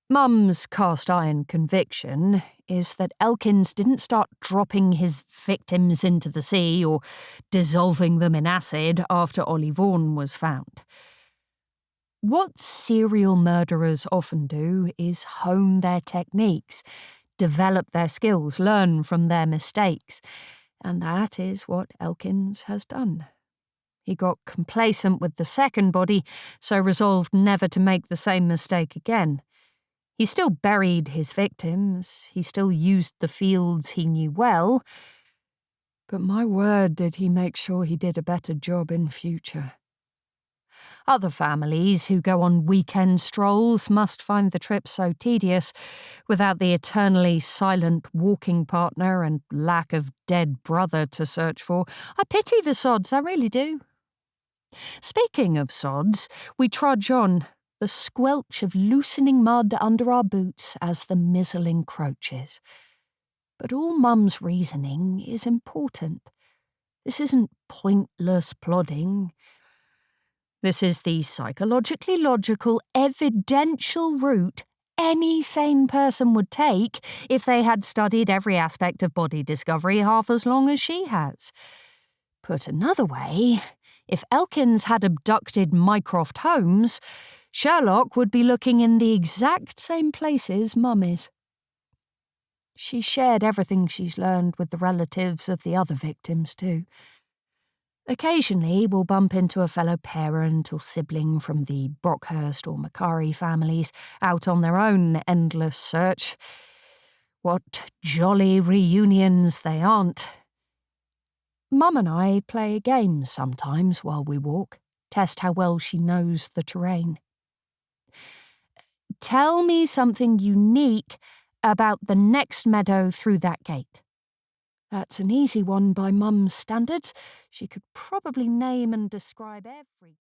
Mum's cast-iron conviction is that Elkins didn't start dropping his victims into the sea or dissolving them in acid after Ollie Vaughan was found. What serial murderers often do is hone their techniques, develop their skills, learn from their mistakes, and that is what Elkins has done. He got complacent with the second body, so resolved never to make the same mistake again. He still buried his victims, he still used the fields he knew well, but my word did he make sure he did a better job in future. Other families who go on weekend strolls must find the trip so tedious without the eternally silent walking partner and lack of dead brother to search for. I pity the sods, I really do. Speaking of sods, we trudge on, the squelch of loosening mud under our boots as the mizzle encroaches. But all Mum's reasoning is important. This isn't pointless plodding. This is the psychologically logical, evidential route any sane person would take if they had studied every aspect of body discovery half as long as she has. Put another way, if Elkins had abducted Mycroft Holmes, Sherlock would be looking in the exact same places Mum is. She shared everything she's learned with the relatives of the other victims too. Occasionally, we'll bump into a fellow parent or sibling from the Brockhurst or Macari families out on their own endless search. What jolly reunions they aren't. Mum and I play games sometimes while we walk, test how well she knows the terrain. Tell me something unique about the next meadow through that gate. That's an easy one by Mum's standards. She could probably name and describe every...